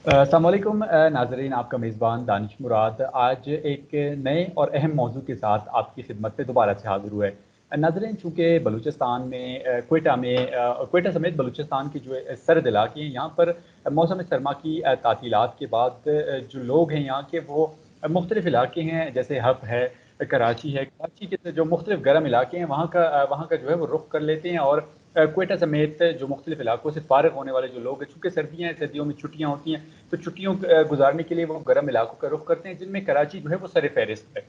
अस्सलामुअलैकुम नाजरीन, आपका मेज़बान दानिश मुराद आज एक नए और अहम मौजू के साथ आपकी खिदमत में दोबारा से हाजिर हुआ है। नाजरीन, चूँकि बलूचिस्तान में कोयटा समेत बलूचिस्तान के जो सरद इलाके हैं, यहाँ पर मौसम सरमा की तातीलात के बाद जो लोग हैं यहाँ के, वो मुख्तलिफ़ इलाके हैं, जैसे हब है, कराची है। कराची के जो मुख्तलिफ़ गर्म इलाके हैं, वहाँ का जो है वो रुख कर लेते हैं, और कोयटा समेत जो मुख्तलिफ़ इलाकों से फ़ारिग होने वाले जो लोग हैं, चूँकि सर्दियाँ हैं, सर्दियों में छुट्टियाँ होती हैं, तो छुट्टियों गुजारने के लिए वो गर्म इलाकों का रुख करते हैं, जिनमें कराची जो है वो सर-ए-फ़हरिस्त है।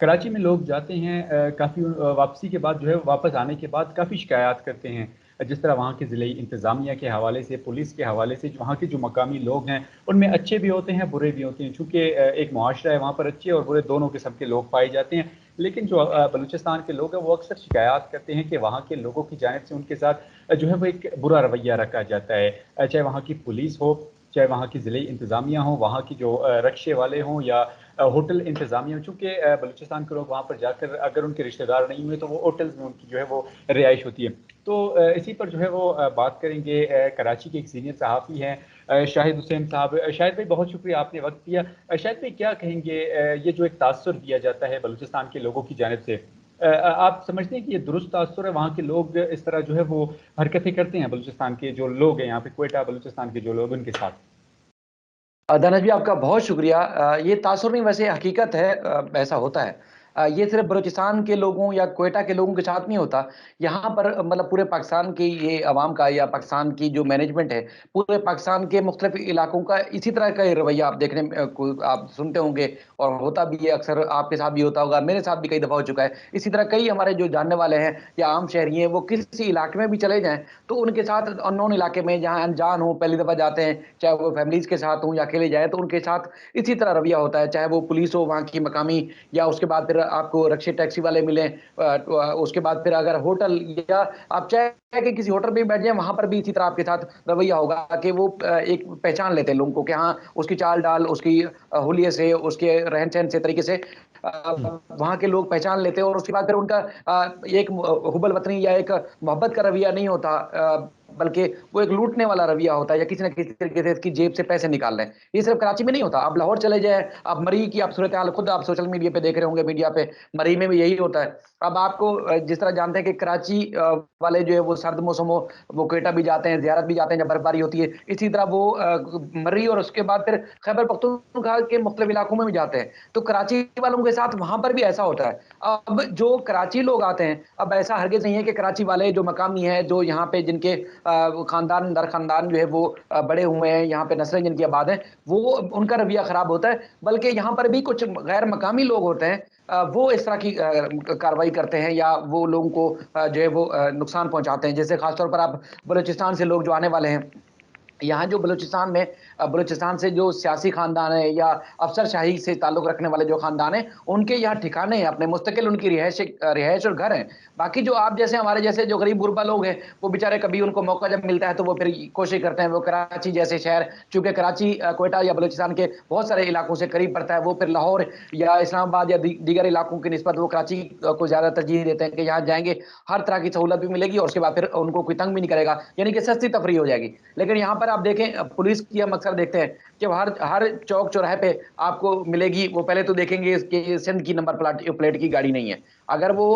कराची में लोग जाते हैं, काफ़ी वापसी के बाद जो है, वापस आने के बाद काफ़ी शिकायत करते हैं। जिस तरह वहाँ के ज़िले इंतज़ामिया के हवाले से, पुलिस के हवाले से, वहाँ के जो मकामी लोग हैं, उनमें अच्छे भी होते हैं, बुरे भी होते हैं। चूँकि एक मुआशरा है, वहाँ पर अच्छे और बुरे दोनों किस्म के लोग पाए जाते हैं। लेकिन जो बलूचिस्तान के लोग हैं, वो अक्सर शिकायत करते हैं कि वहाँ के लोगों की जानिब से उनके साथ जो है वो एक बुरा रवैया रखा जाता है। चाहे वहाँ की पुलिस हो, चाहे वहाँ की ज़िले इंतज़ामिया हो, वहाँ की जो रक्शे वाले हों, या होटल इंतज़ामिया हो। चूँकि बलूचिस्तान के लोग वहाँ पर जाकर अगर उनके रिश्तेदार नहीं हुए, तो वो होटल्स में उनकी जो है वो रिहाइश होती है। तो इसी पर जो है वो बात करेंगे। कराची के एक सीनियर सहाफ़ी हैं, शाहिद हुसैन साहब। शाहिद भाई, बहुत शुक्रिया, आपने वक़्त दिया। शाहिद भाई, क्या कहेंगे, ये जो एक तासुर दिया जाता है बलूचिस्तान के लोगों की जानिब से, आप समझते हैं कि ये दुरुस्त तासुर है? वहाँ के लोग इस तरह जो है वो हरकतें करते हैं, बलूचिस्तान के जो लोग हैं यहाँ पे, क्वेटा बलूचिस्तान के जो लोग हैं, उनके साथ? दानिश भी आपका बहुत शुक्रिया। ये तासुर नहीं, वैसे हकीकत है, ऐसा होता है। ये सिर्फ बलूचिस्तान के लोगों या क्वेटा के लोगों के साथ नहीं होता। यहाँ पर मतलब पूरे पाकिस्तान की ये अवाम का या पाकिस्तान की जो मैनेजमेंट है, पूरे पाकिस्तान के मुख्तलिफ इलाकों का इसी तरह का ही रवैया आप देखने में आप सुनते होंगे, और होता भी है। अक्सर आपके साथ भी होता होगा, मेरे साथ भी कई दफ़ा हो चुका है। इसी तरह कई हमारे जो जानने वाले हैं या आम शहरी हैं, वो किसी इलाके में भी चले जाएँ, तो उनके साथ अननोन इलाके में जहाँ अनजान हो, पहली दफ़ा जाते हैं, चाहे वो फैमिलीज़ के साथ हों या अकेले जाएँ, तो उनके साथ इसी तरह रवैया होता है। चाहे वो पुलिस हो वहाँ की मकामी, या उसके बाद फिर आपको रिक्शे टैक्सी वाले मिलें, उसके बाद फिर अगर होटल, या आप चाहे कि किसी होटल में भी बैठ जाएँ, वहाँ पर भी इसी तरह आपके साथ रवैया होगा कि वो एक पहचान लेते हैं लोगों को कि हाँ, उसकी चाल-ढाल, उसकी हुलिये से, उसके रहन-सहन से, तरीके से वहाँ के लोग पहचान लेते हैं, और उसके बाद फिर उनका एक हुब्बल वतनी या एक मोहब्बत का रवैया नहीं होता, बल्कि वो एक लूटने वाला रवैया होता है, या किसी न किसी तरीके से इसकी जेब से पैसे निकाल रहे हैं। ये सिर्फ कराची में नहीं होता, आप लाहौर चले जाएँ, आप मरी की आप सूरत-ए-हाल खुद आप सोशल मीडिया पे देख रहे होंगे, मीडिया पे, मरी में भी यही होता है। अब आपको जिस तरह जानते हैं कि कराची वाले जो है वो सर्द मौसम हो, वो क्वेटा भी जाते हैं, ज़ियारत भी जाते हैं जब बर्फबारी होती है। इसी तरह वो मर्री और उसके बाद फिर खैबर पख्तूनख्वा के मुख्तलिफ इलाकों में भी जाते हैं। तो कराची वालों के साथ वहाँ पर भी ऐसा होता है। अब जो कराची लोग आते हैं, अब ऐसा हरगिज़ नहीं है कि कराची वाले जो मकामी हैं, जो यहाँ पे जिनके खानदान दर खानदान जो है वो बड़े हुए हैं, यहाँ पे नस्लें जिनकी आबाद हैं, वो उनका रवैया ख़राब होता है। बल्कि यहाँ पर भी कुछ गैर मकामी लोग होते हैं, वो इस तरह की कार्रवाई करते हैं, या वो लोगों को जो है वो नुकसान पहुँचाते हैं। जैसे ख़ास तौर पर आप बलूचिस्तान से लोग जो आने वाले हैं, यहाँ जो बलूचिस्तान में बलूचिस्तान से जो सियासी खानदान है या अफ़सरशाही से ताल्लुक़ रखने वाले जो खानदान हैं, उनके यहाँ ठिकाने हैं, अपने मुस्तकिल उनकी रिहाइश और घर हैं। बाकी जो आप जैसे हमारे जैसे जो गरीब-गुरबा लोग हैं, वो बेचारे कभी उनको मौका जब मिलता है, तो वो फिर कोशिश करते हैं, वो कराची जैसे शहर, चूँकि कराची क्वेटा या बलूचिस्तान के बहुत सारे इलाकों से करीब पड़ता है, वो फिर लाहौर या इस्लामाबाद या दीगर इलाकों की निस्बत वो कराची को ज़्यादा तरजीह देते हैं कि यहाँ जाएँगे, हर तरह की सहूलत भी मिलेगी, और उसके बाद फिर उनको कोई तंग भी नहीं करेगा, यानी कि सस्ती तफ़रीह हो जाएगी। लेकिन यहाँ पर आप देखें, पुलिस की हम अक्सर देखते हैं कि हर हर चौक-चौराहे पे आपको मिलेगी, वो पहले तो देखेंगे कि सिंध की नंबर प्लेट की गाड़ी नहीं है। अगर वो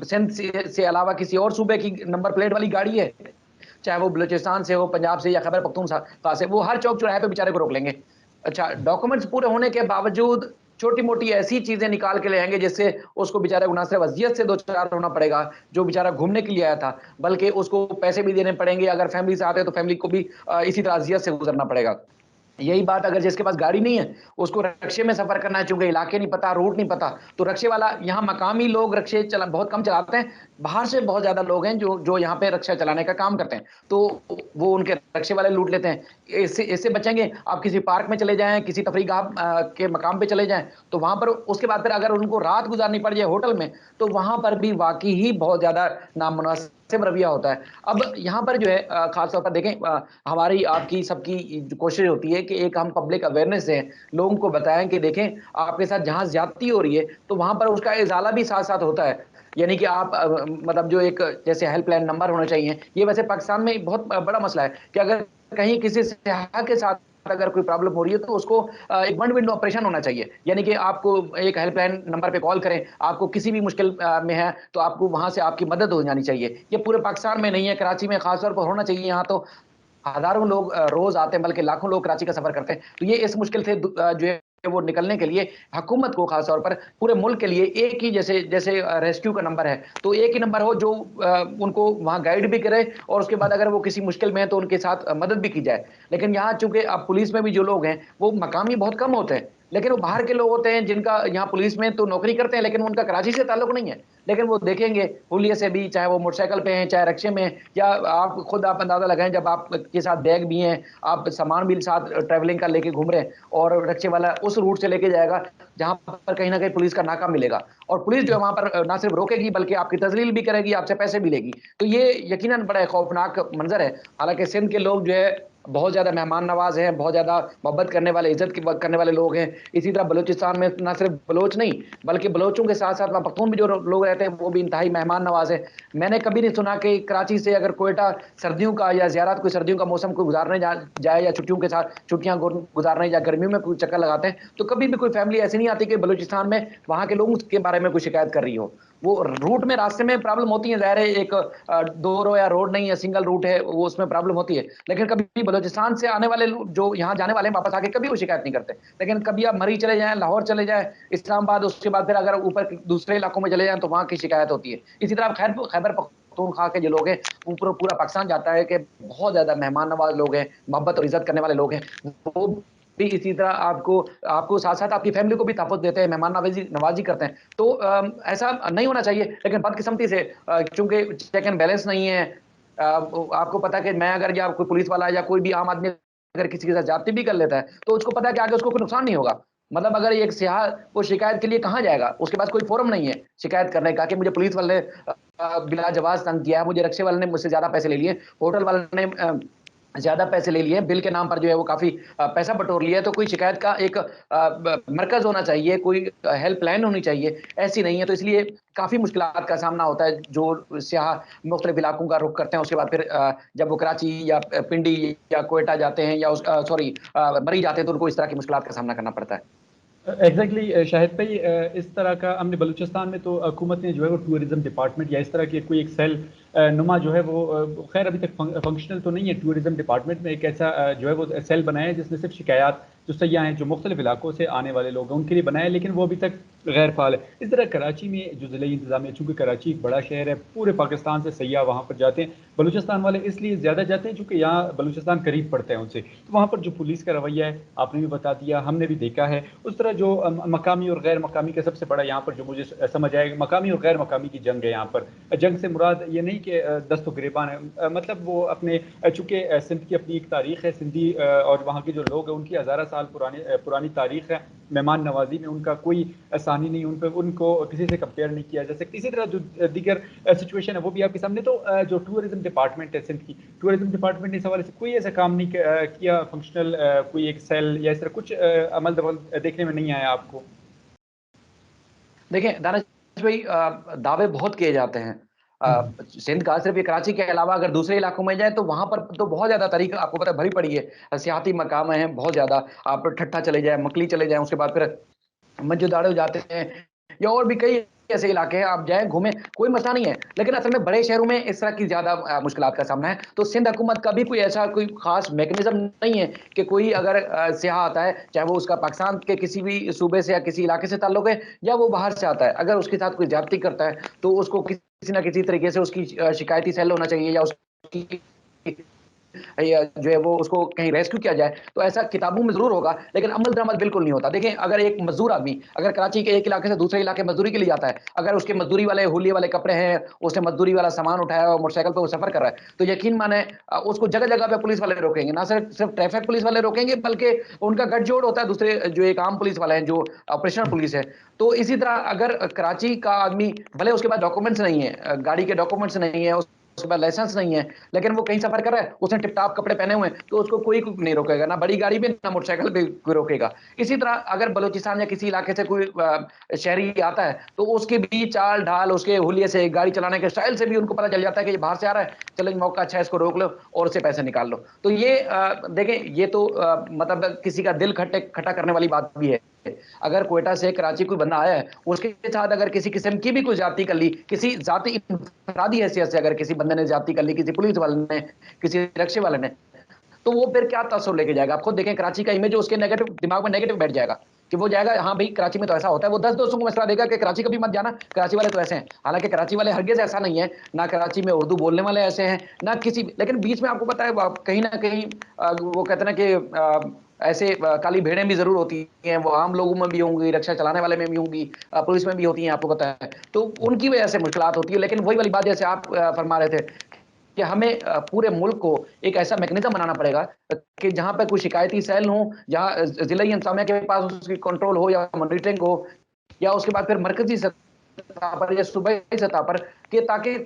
सिंध से अलावा किसी और सूबे की नंबर प्लेट वाली गाड़ी है, चाहे वो बलूचिस्तान से हो, पंजाब से या खैबर पख्तूनख्वा से, वो हर चौक-चौराहे पे बेचारे को रोक लेंगे। अच्छा, डॉक्यूमेंट्स पूरे होने के बावजूद छोटी-मोटी ऐसी चीज़ें निकाल के ले आएँगे, जिससे उसको बेचारे को ना सिर्फ अज़ियत से दो-चार होना पड़ेगा, जो बेचारा घूमने के लिए आया था, बल्कि उसको पैसे भी देने पड़ेंगे। अगर फैमिली से आते हैं, तो फैमिली को भी इसी तरह अज़ियत से गुज़रना पड़ेगा। यही बात अगर जिसके पास गाड़ी नहीं है, उसको रिक्शे में सफ़र करना है, चूँकि इलाके नहीं पता, रूट नहीं पता, तो रिक्शे वाला, यहाँ मकामी लोग रिक्शे चला बहुत कम चलाते हैं, बाहर से बहुत ज़्यादा लोग हैं जो जो यहाँ पे रिक्शा चलाने का काम करते हैं, तो वो उनके रिक्शे वाले लूट लेते हैं। इससे इससे बचेंगे, आप किसी पार्क में चले जाएँ, किसी तफ़रीहगाह के मकाम पे चले जाएँ, तो वहाँ पर उसके बाद फिर अगर उनको रात गुज़ारनी पड़ जाए होटल में, तो वहाँ पर भी वाक़ई ही बहुत ज़्यादा नामुनासिब रवैया होता है। अब यहाँ पर जो है ख़ास तौर पर देखें, हमारी आपकी सबकी जो कोशिश होती है कि एक हम पब्लिक अवेयरनेस दें, लोगों को बताएँ कि देखें, आपके साथ जहाँ ज़्यादती हो रही है, तो वहाँ पर उसका इज़ाला भी साथ-साथ होता है। यानी कि आप मतलब जो एक जैसे हेल्पलाइन नंबर होने चाहिए, ये वैसे पाकिस्तान में बहुत बड़ा मसला है कि अगर कहीं किसी सियाह के साथ अगर कोई प्रॉब्लम हो रही है तो उसको एक वन विंडो ऑपरेशन होना चाहिए, यानी कि आपको एक हेल्पलाइन नंबर पे कॉल करें, आपको किसी भी मुश्किल में है तो आपको वहां से आपकी मदद हो जानी चाहिए। ये पूरे पाकिस्तान में नहीं है, कराची में खासतौर पर होना चाहिए। यहाँ तो हज़ारों लोग रोज़ आते हैं, बल्कि लाखों लोग कराची का सफ़र करते हैं। तो ये इस मुश्किल से जो है वो निकलने के लिए हुकूमत को ख़ास तौर पर पूरे मुल्क के लिए एक ही जैसे जैसे रेस्क्यू का नंबर है, तो एक ही नंबर हो जो उनको वहाँ गाइड भी करे और उसके बाद अगर वो किसी मुश्किल में है तो उनके साथ मदद भी की जाए। लेकिन यहाँ चूँकि अब पुलिस में भी जो लोग हैं, वो मकामी बहुत कम होते हैं, लेकिन वो बाहर के लोग होते हैं जिनका यहाँ पुलिस में तो नौकरी करते हैं, लेकिन उनका कराची से ताल्लुक नहीं है। लेकिन वो देखेंगे हुलिये से भी, चाहे वो मोटरसाइकिल पे हैं, चाहे रिक्शे में हैं, या आप अंदाज़ा लगाएँ जब आपके साथ बैग भी हैं, आप सामान भी साथ ट्रैवलिंग का लेके घूम रहे हैं और रिक्शे वाला उस रूट से लेके जाएगा, जहाँ पर कहीं न कहीं पुलिस का नाका मिलेगा और पुलिस जो है वहाँ पर ना सिर्फ रोकेगी बल्कि आपकी तज़लील भी करेगी, आपसे पैसे भी लेगी। तो ये यकीनन बड़ा खौफनाक मंज़र है। हालाँकि सिंध के लोग जो है बहुत ज़्यादा मेहमान नवाज़ हैं, बहुत ज़्यादा मोहब्बत करने वाले, इज़्ज़त की करने वाले लोग हैं। इसी तरह बलूचिस्तान में ना सिर्फ बलोच नहीं, बल्कि बलोचों के साथ-साथ वहाँ पख्तून भी जो लोग रहते हैं, वो भी इंतहाई मेहमान नवाज़ हैं। मैंने कभी नहीं सुना कि कराची से अगर क्वेटा सर्दियों का या ज़ियारत कोई सर्दियों का मौसम कोई गुज़ारने जाए या छुट्टियों के साथ छुट्टियाँ गुज़ारने या गर्मियों में कोई चक्कर लगाते हैं, तो कभी भी कोई फैमिली ऐसी नहीं आती कि बलूचिस्तान में वहाँ के लोगों के बारे में कोई शिकायत कर रही हो। वो रूट में रास्ते में प्रॉब्लम होती है, ज़ाहिर है एक 2 रो या रोड नहीं है, सिंगल रूट है, वो उसमें प्रॉब्लम होती है। लेकिन कभी बलूचिस्तान से आने वाले लो जो यहाँ जाने वाले हैं, वापस आके कभी वो शिकायत नहीं करते। लेकिन कभी आप मरी चले जाएँ, लाहौर चले जाएँ, इस्लामाबाद, उसके बाद फिर अगर ऊपर दूसरे इलाकों में चले जाएँ, तो वहाँ की शिकायत होती है। इसी तरह खैबर पख्तूनख्वा के जो लोग हैं, वो पूरा पाकिस्तान जानता है कि बहुत ज़्यादा मेहमान नवाज़ लोग हैं, मोहब्बत और इज़्ज़त करने वाले लोग हैं। वो भी इसी तरह आपको आपको साथ-साथ आपकी फैमिली को भी तहफ़्फ़ुज़ देते हैं, मेहमान नवाज़ी करते हैं। तो ऐसा नहीं होना चाहिए, लेकिन बदकिस्मती से चूँकि चेक एंड बैलेंस नहीं है, आपको पता है कि मैं अगर या कोई पुलिस वाला या कोई भी आम आदमी अगर किसी के साथ ज़्यादती भी कर लेता है, तो उसको पता है कि आगे उसको कोई नुकसान नहीं होगा। मतलब अगर एक सियाह वो शिकायत के लिए कहाँ जाएगा? उसके पास कोई फ़ोरम नहीं है शिकायत करने का कि मुझे पुलिस वाले ने बिला जवाज़ तंग किया है, मुझे रिक्शे वाले ने मुझसे ज़्यादा पैसे ले लिए, होटल वाले ने ज़्यादा पैसे ले लिए, बिल के नाम पर जो है वो काफ़ी पैसा बटोर लिया है, तो कोई शिकायत का एक मरकज़ होना चाहिए, कोई हेल्पलाइन होनी चाहिए, ऐसी नहीं है। तो इसलिए काफ़ी मुश्किलात का सामना होता है, जो सियाह मुख्तलिफ़ इलाकों का रुख करते हैं, उसके बाद फिर जब वो कराची या पिंडी या क्वेटा जाते हैं या मरी जाते हैं, तो उनको इस तरह की मुश्किलात का सामना करना पड़ता है। एग्जैक्टली शाहिद भाई, इस तरह का हमने बलूचिस्तान में तो हुकूमत ने जो है वो टूरिज़्म डिपार्टमेंट या इस तरह की कोई एक सेल नुमा जो है वो खैर अभी तक फंक्शनल तो नहीं है। टूरिज़्म डिपार्टमेंट में एक ऐसा जो है वो सेल बनाया है जिसने सिर्फ शिकायत जो सयाह हैं, जो मुख्तलिफ इलाकों से आने वाले लोग हैं, उनके लिए बनाया है, लेकिन वो अभी तक गैर फाल है। इस तरह कराची में जो ज़िले इंतज़ामिया, चूँकि कराची एक बड़ा शहर है, पूरे पाकिस्तान से सयाह वहाँ पर जाते हैं। बलूचिस्तान वाले इसलिए ज़्यादा जाते हैं चूँकि यहाँ बलूचिस्तान करीब पड़ता है उनसे, तो वहाँ पर जो पुलिस का रवैया है आपने भी बता दिया, हमने भी देखा है। उस तरह जो मकामी और गैर मकामी का सबसे बड़ा यहाँ पर जो मुझे समझ आएगा, मकामी और गैर मकामी की जंग है यहाँ पर। जंग से मुराद ये नहीं कि दस्त गिरेबान है, मतलब वो अपने चूँकि सिंध की अपनी एक तारीख़ है, सिंधी और वहाँ के जो लोग हैं उनकी हज़ारा साल पुरानी तारीख़ है। मेहमान नवाजी में उनका कोई आसानी नहीं, उन पर उनको किसी से कंपेयर नहीं किया जा सकता। इसी तरह जो दीगर सिचुएशन है वो भी आपके सामने। तो जो टूरिज़्म डिपार्टमेंट है सिंध की, टूरिज़्म डिपार्टमेंट ने इस हवाले से कोई ऐसा काम नहीं किया फंक्शनल, कोई एक सेल या इस तरह कुछ अमल दमल देखने में नहीं आया आपको? देखिए दानिश भाई, दावे बहुत किए जाते हैं। सिंध का सिर्फ ये कराची के अलावा अगर दूसरे इलाकों में जाए तो वहाँ पर तो बहुत ज़्यादा तारीख आपको पता है भरी पड़ी है। सियाहती मकाम हैं बहुत ज़्यादा। आप ठट्ठा चले जाएँ, मकली चले जाएँ, उसके बाद फिर मस्जिद जाते हैं या और भी कई ऐसे इलाके हैं, आप जाएँ, घूमें, कोई मसला नहीं है। लेकिन असल में बड़े शहरों में इस तरह की ज़्यादा मुश्किलात का सामना है। तो सिंध हुकूमत का भी कोई ऐसा कोई ख़ास मैकेनिज़्म नहीं है कि कोई अगर सियाह आता है, चाहे वो उसका पाकिस्तान के किसी भी सूबे से या किसी इलाके से ताल्लुक है या वो बाहर से आता है, अगर उसके साथ कोई ज़्यादती करता है, तो उसको किसी न किसी तरीके से उसकी शिकायती सेल होना चाहिए या उसकी या जो है वो उसको कहीं रेस्क्यू किया जाए, तो ऐसा किताबों में ज़रूर होगा, लेकिन अमल-दरामद बिल्कुल नहीं होता। देखें, अगर एक मज़दूर आदमी अगर कराची के एक इलाके से दूसरे इलाके मज़दूरी के लिए जाता है, अगर उसके मज़दूरी वाले हुलिये वाले कपड़े हैं, उसने मज़दूरी वाला सामान उठाया और मोटरसाइकिल पे वो सफ़र कर रहा है, तो यकीन माने उसको जगह-जगह पे पुलिस वाले रोकेंगे। ना सिर्फ़ सिर्फ़ ट्रैफ़िक पुलिस वाले रोकेंगे, बल्कि उनका गठजोड़ होता है दूसरे जो एक आम पुलिस वाले हैं, जो ऑपरेशनल पुलिस है। तो इसी तरह अगर कराची का आदमी भले उसके पास डॉक्यूमेंट्स नहीं है, गाड़ी के डॉक्यूमेंट्स नहीं है, उसके पास लाइसेंस नहीं है, लेकिन वो कहीं सफर कर रहा है, उसने टिप-टॉप कपड़े पहने हुए हैं, तो उसको कोई नहीं रोकेगा, ना बड़ी गाड़ी पे, ना मोटरसाइकिल पे कोई रोकेगा। इसी तरह अगर बलूचिस्तान या किसी इलाके से कोई शहरी आता है, तो उसके भी चाल-ढाल, उसके हुलिये से, गाड़ी चलाने के स्टाइल से भी उनको पता चल जाता है कि ये बाहर से आ रहा है, चलो ये मौका अच्छा है, इसको रोक लो और उससे पैसे निकाल लो। तो ये देखें, ये तो मतलब किसी का दिल खट्टा करने वाली बात भी है। अगर क्वेटा से कराची कोई बंदा आया है, उसके साथ अगर किसी किस्म की भी कोई ज्यादती कर ली, किसी जाति इंफरादी हैसियत से अगर किसी बंदे ने ज्यादती कर ली, किसी पुलिस वाले ने, किसी रक्षे वाले ने, तो वो फिर क्या तासुर लेके जाएगा? आप खुद देखें, कराची का इमेज उसके नेगेटिव दिमाग में नेगेटिव बैठ जाएगा कि वो जाएगा, हाँ भाई कराची में तो ऐसा होता है, वो 10 दोस्तों को मशवरा देगा कि कराची कभी मत जाना, कराची वाले तो ऐसे हैं। हालांकि कराची वाले हरगिज ऐसा नहीं है, ना कराची में उर्दू बोलने वाले ऐसे हैं, ना किसी, लेकिन बीच में आपको पता है कहीं ना कहीं वो कहते हैं ना कि ऐसे काली भेड़ें भी जरूर होती हैं, वो आम लोगों में भी होंगी, रक्षा चलाने वाले में भी होंगी, पुलिस में भी होती हैं, आपको पता है, तो उनकी वजह से मुश्किलात होती है। लेकिन वही वाली बात जैसे आप फरमा रहे थे कि हमें पूरे मुल्क को एक ऐसा मैकेनिज्म बनाना पड़ेगा कि जहां पर कोई शिकायती सेल हो, जहां जिला इंतजामिया के पास उसकी कंट्रोल हो या मॉनिटरिंग हो, या उसके बाद फिर मरकजी सतह पर या सूबाई सतह पर, कि ताकि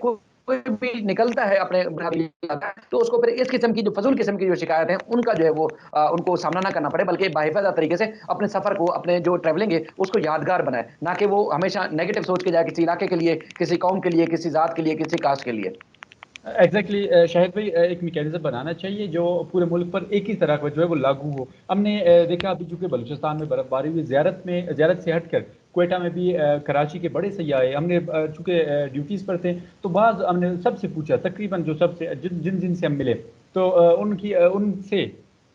कोई भी निकलता है अपने बुनियादी इलाका, तो उसको फिर इस किस्म की जो फजूल किस्म की जो शिकायत है उनका जो है वो उनको सामना ना करना पड़े, बल्कि बाहिफाजत तरीके से अपने सफर को, अपने जो ट्रैवलिंग है उसको यादगार बनाए, ना कि वो हमेशा नेगेटिव सोच के जाए किसी इलाके के लिए, किसी कौम के लिए, किसी जात के लिए, किसी कास्ट के लिए। एग्जैक्टली शाहिद भाई, एक मैकेनिज्म बनाना चाहिए जो पूरे मुल्क पर एक ही तरह का जो है वो लागू हो। हमने देखा अभी चूंकि बलूचिस्तान में बर्फबारी हुई, ज़ियारत से हटकर क्वेटा में भी कराची के बड़े सयाह आए। हमने चूंकि ड्यूटीज़ पर थे, तो बाद हमने सबसे पूछा, तकरीबन जो सबसे जिन जिन जिन से हम मिले, तो उनसे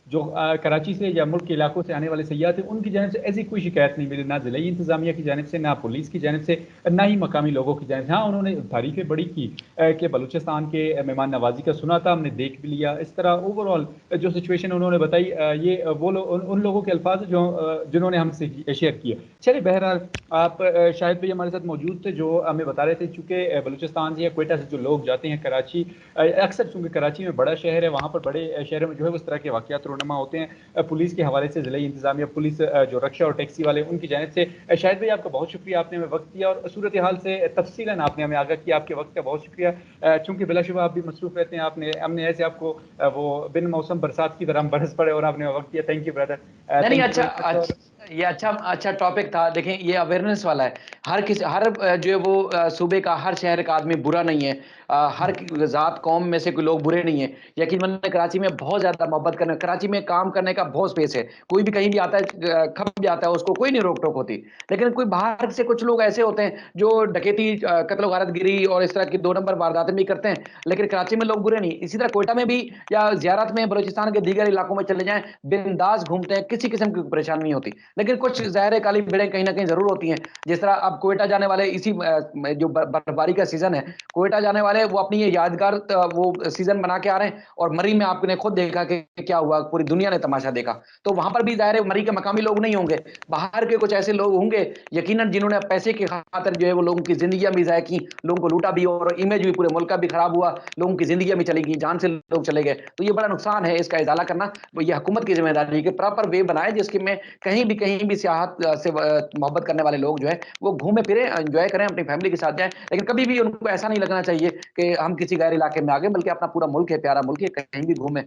जो कराची से या मुल्क के इलाकों से आने वाले सयाह थे, उनकी जानब से ऐसी कोई शिकायत नहीं मिली, ना ज़िले इंतज़ामिया की जानब से, ना पुलिस की जानब से, ना ही मकामी लोगों की जानब से। हाँ, उन्होंने तारीफ़ें बड़ी की कि बलूचिस्तान के मेहमान नवाजी का सुना था, हमने देख भी लिया। इस तरह ओवरऑल जो सिचुएशन उन्होंने बताई, ये वो उन लोगों के अल्फाज जो जिन्होंने हमसे शेयर किए। चलिए, बहरहाल आप शायद भी हमारे साथ मौजूद थे, जो हमें बता रहे थे चूँकि बलूचिस्तान से या क्वेटा से जो लोग जाते हैं कराची, अक्सर चूँकि कराची में बड़ा शहर है, वहाँ पर बड़े शहरों में जो है उस तरह के वाक़यात रूनुमा होते हैं। पुलिस के हवाले से ज़िला इंतज़ामिया, पुलिस जो रक्षा और टैक्सी वाले, उनकी जानिब से शायद भाई आपका बहुत शुक्रिया, आपने हमें वक्त दिया और सूरत हाल से तफसीलन आपने हमें आगाह किया। आपके वक्त का बहुत शुक्रिया। चूँकि बिलाशुबा आप भी मसरूफ़ रहते हैं, आपने हमने ऐसे आपको वो बिन मौसम बरसात की तरह हम बरस पड़े और आपने वक्त दिया। थैंक यू ब्रदर, नहीं, नहीं, थैंक यू अच्छा वेरी मच। और ये अच्छा टॉपिक था। देखें, ये अवेयरनेस वाला है। हर जो है वो सूबे का, हर शहर का आदमी बुरा नहीं है। हर ज़ात, कौम में से कोई लोग बुरे नहीं हैं। यकीन मानिए, कराची में बहुत ज़्यादा मोहब्बत करने, कराची में काम करने का बहुत स्पेस है। कोई भी कहीं भी आता है, खप जाता है, उसको कोई नहीं रोक-टोक होती। लेकिन कोई बाहर से कुछ लोग ऐसे होते हैं, जो डकैती, कत्ल-गारतगिरी और इस तरह की 2 नंबर वारदातें भी करते हैं। लेकिन कराची में लोग बुरे नहीं। इसी तरह क्वेटा में भी या ज़ियारत में बलूचिस्तान के दीगर इलाकों में चले जाएँ, बिंदास घूमते हैं, किसी किस्म की परेशानी नहीं होती। लेकिन कुछ ज़ाहिर है काली भेड़ें कहीं न कहीं ज़रूर होती हैं। जिस तरह अब क्वेटा जाने वाले इसी जो बर्फबारी का सीज़न है, क्वेटा जाने वाले वो अपनी ये यादगार वो सीज़न बना के आ रहे हैं, और मरी में आपने खुद देखा कि क्या हुआ, पूरी दुनिया ने तमाशा देखा। तो वहाँ पर भी ज़ाहिर है मरी के मकामी लोग नहीं होंगे, बाहर के कुछ ऐसे लोग होंगे यकीनन, जिन्होंने पैसे की खातिर जो है वो लोगों की ज़िंदगियाँ भी ज़ाया की, लोगों को लूटा भी और इमेज भी पूरे मुल्क का भी खराब हुआ, लोगों की ज़िंदगियाँ भी चली गई, जान से लोग चले गए। तो ये बड़ा नुकसान है, इसका इज़ाला करना वो ये हुकूमत की ज़िम्मेदारी है कि प्रॉपर वे बनाए जिसके में कहीं भी सियाहत से मोहब्बत करने वाले लोग जो है वो घूमे-फिरे, एन्जॉय करें, अपनी फैमिली के साथ जाएँ। लेकिन कभी भी उनको ऐसा नहीं लगना चाहिए कि हम किसी गैर इलाके में आ गए, बल्कि अपना पूरा मुल्क है, प्यारा मुल्क है, कहीं भी घूमें।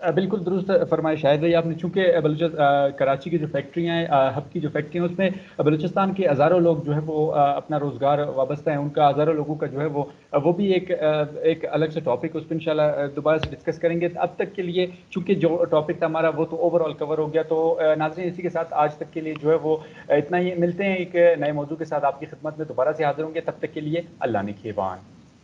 बिल्कुल दुरुस्त फरमाया शायद भाई आपने। चूँकि कराची की जो फैक्ट्रियाँ हैं, हब की जो फैक्ट्रियाँ हैं, उसमें बलूचिस्तान के हज़ारों लोग जो है वो अपना रोज़गार वाबस्ता है उनका, हज़ारों लोगों का जो है वो भी एक अलग से टॉपिक, उस पर इंशाल्लाह दोबारा से डिस्कस करेंगे। अब तक के लिए चूँकि जो टॉपिक था हमारा वो तो ओवरऑल कवर हो गया, तो नाज़रीन इसी के साथ आज तक के लिए जो है वो इतना ही। मिलते हैं एक नए मौजू के साथ आपकी खिदमत में दोबारा से हाज़िर होंगे, तब तक के लिए अल्लाह ने खेबान।